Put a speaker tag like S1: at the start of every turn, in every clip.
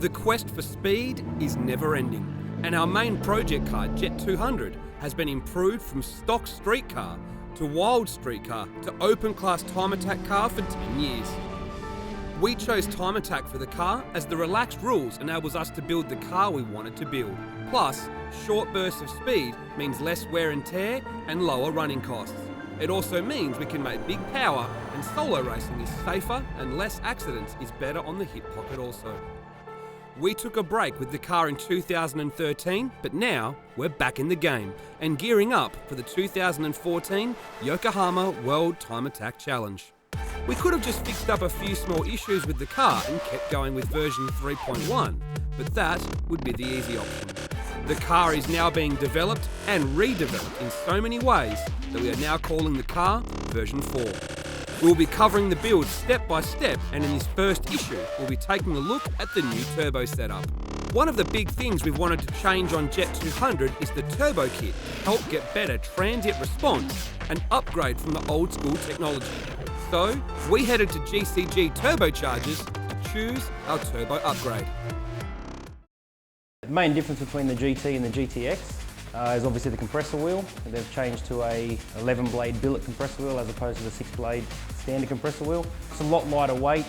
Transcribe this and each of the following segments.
S1: The quest for speed is never ending, and our main project car, JET200, has been improved from stock street car to wild street car to open class time attack car for 10 years. We chose time attack for the car as the relaxed rules enables us to build the car we wanted to build. Plus, short bursts of speed means less wear and tear and lower running costs. It also means we can make big power, and solo racing is safer and less accidents is better on the hip pocket also. We took a break with the car in 2013, but now we're back in the game and gearing up for the 2014 Yokohama World Time Attack Challenge. We could have just fixed up a few small issues with the car and kept going with version 3.1, but that would be the easy option. The car is now being developed and redeveloped in so many ways that we are now calling the car version 4. We'll be covering the build step by step, and in this first issue, we'll be taking a look at the new turbo setup. One of the big things we've wanted to change on JET200 is the turbo kit to help get better transient response and upgrade from the old school technology. So, we headed to Gcg Turbochargers to choose our turbo upgrade.
S2: The main difference between the GT and the GTX is obviously the compressor wheel. They've changed to a 11-blade billet compressor wheel as opposed to the 6-blade standard compressor wheel. It's a lot lighter weight.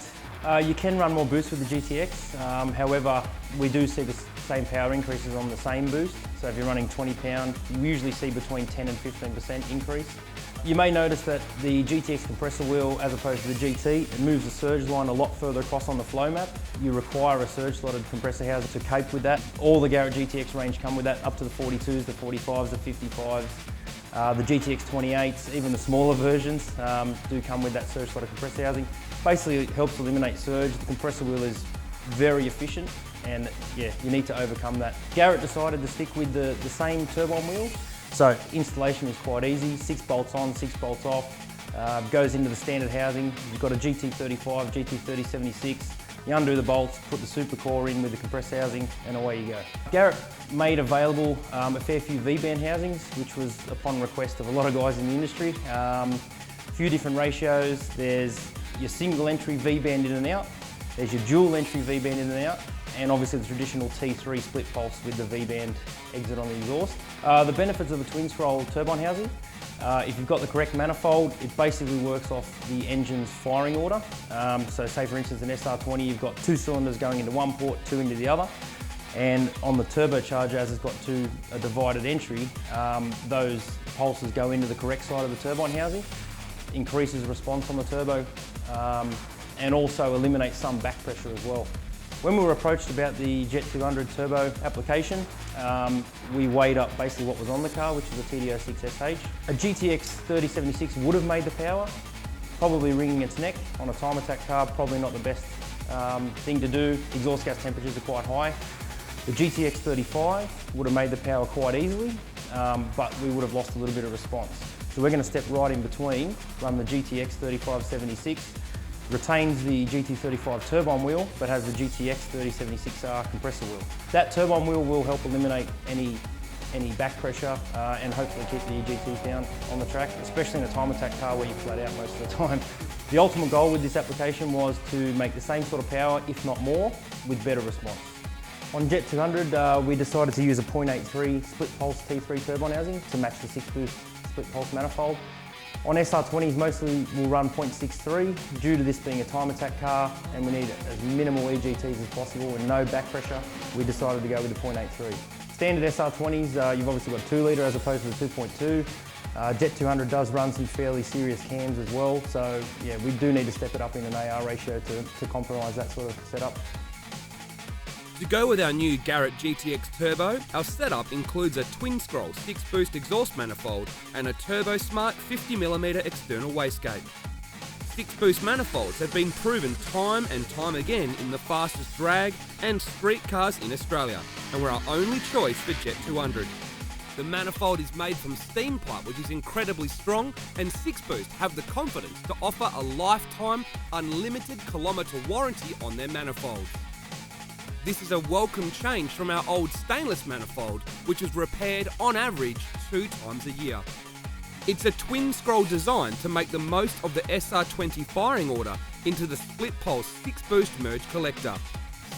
S2: You can run more boost with the GTX, however we do see the same power increases on the same boost. So if you're running 20 pound, you usually see between 10 and 15% increase. You may notice that the GTX compressor wheel, as opposed to the GT, it moves the surge line a lot further across on the flow map. You require a surge slotted compressor housing to cope with that. All the Garrett Gtx range come with that, up to the 42s, the 45s, the 55s. The GTX 28s, even the smaller versions, do come with that surge slotted compressor housing. Basically, it helps eliminate surge. The compressor wheel is very efficient, and yeah, you need to overcome that. Garrett decided to stick with the same turbine wheels. So installation is quite easy, 6 bolts on, 6 bolts off, goes into the standard housing. You've got a GT35, GT3076, you undo the bolts, put the super core in with the compressor housing, and away you go. Garrett made available a fair few V-band housings, which was upon request of a lot of guys in the industry. A few different ratios. There's your single entry V-band in and out, there's your dual entry V-band in and out, and obviously the traditional T3 split pulse with the V-band exit on the exhaust. The benefits of a twin scroll turbine housing, if you've got the correct manifold, it basically works off the engine's firing order. So say for instance an SR20, you've got 2 cylinders going into one port, 2 into the other. And on the turbocharger, as it's got a divided entry, those pulses go into the correct side of the turbine housing, increases response on the turbo, and also eliminates some back pressure as well. When we were approached about the JET200 turbo application, we weighed up basically what was on the car, which is a TD06SH. A GTX 3076 would have made the power, probably wringing its neck on a time attack car, probably not the best thing to do. Exhaust gas temperatures are quite high. The GTX 35 would have made the power quite easily, but we would have lost a little bit of response. So we're going to step right in between, run the GTX 3576, retains the GT35 turbine wheel, but has the GTX 3076R compressor wheel. That turbine wheel will help eliminate any back pressure and hopefully keep the GTs down on the track, especially in a time attack car where you flat out most of the time. The ultimate goal with this application was to make the same sort of power, if not more, with better response. On JET200, we decided to use a 0.83 split pulse T3 turbine housing to match the 6-boost split pulse manifold. On SR20s, mostly we'll run 0.63. Due to this being a time attack car and we need as minimal EGTs as possible and no back pressure, we decided to go with the 0.83. Standard SR20s, you've obviously got 2 litre as opposed to the 2.2. JET200 does run some fairly serious cams as well, so yeah, we do need to step it up in an AR ratio to compromise that sort of setup.
S1: To go with our new Garrett Gtx Turbo, our setup includes a twin-scroll 6-boost exhaust manifold and a Turbosmart 50mm external wastegate. 6-boost manifolds have been proven time and time again in the fastest drag and street cars in Australia, and were our only choice for JET200. The manifold is made from steam pipe, which is incredibly strong, and 6Boost have the confidence to offer a lifetime, unlimited kilometre warranty on their manifolds. This is a welcome change from our old stainless manifold, which is repaired on average 2 times a year. It's a twin scroll design to make the most of the SR20 firing order into the split pulse 6-boost merge collector.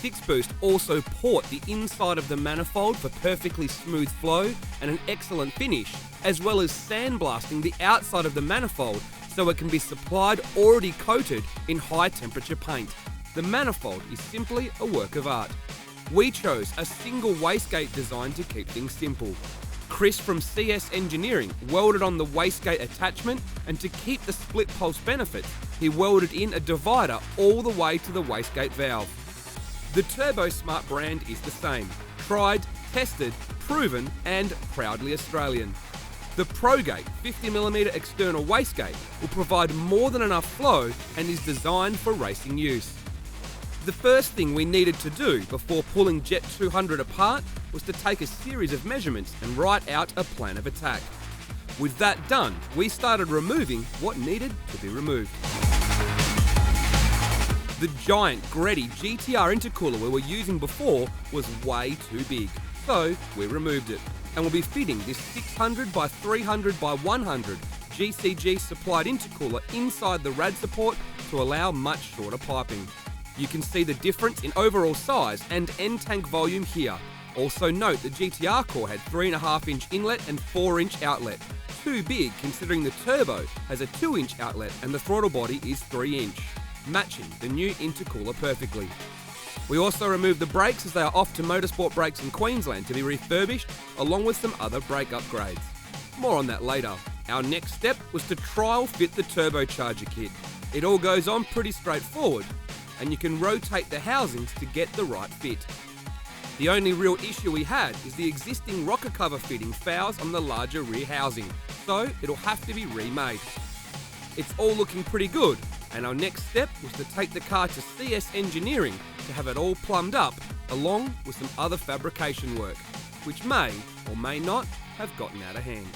S1: 6Boost also port the inside of the manifold for perfectly smooth flow and an excellent finish, as well as sandblasting the outside of the manifold so it can be supplied already coated in high temperature paint. The manifold is simply a work of art. We chose a single wastegate design to keep things simple. Chris from CS Engineering welded on the wastegate attachment, and to keep the split pulse benefits, he welded in a divider all the way to the wastegate valve. The Turbosmart brand is the same. Tried, tested, proven, and proudly Australian. The ProGate 50mm external wastegate will provide more than enough flow and is designed for racing use. The first thing we needed to do before pulling JET200 apart was to take a series of measurements and write out a plan of attack. With that done, we started removing what needed to be removed. The giant Gretty GTR intercooler we were using before was way too big, so we removed it. And we'll be fitting this 600 by 300 by 100 Gcg supplied intercooler inside the rad support to allow much shorter piping. You can see the difference in overall size and end tank volume here. Also note the GTR core had 3.5-inch inlet and 4-inch outlet. Too big considering the turbo has a 2-inch outlet and the throttle body is 3-inch, matching the new intercooler perfectly. We also removed the brakes as they are off to Motorsport Brakes in Queensland to be refurbished, along with some other brake upgrades. More on that later. Our next step was to trial fit the turbocharger kit. It all goes on pretty straightforward, and you can rotate the housings to get the right fit. The only real issue we had is the existing rocker cover fitting fouls on the larger rear housing, so it'll have to be remade. It's all looking pretty good, and our next step was to take the car to CS Engineering to have it all plumbed up, along with some other fabrication work, which may or may not have gotten out of hand.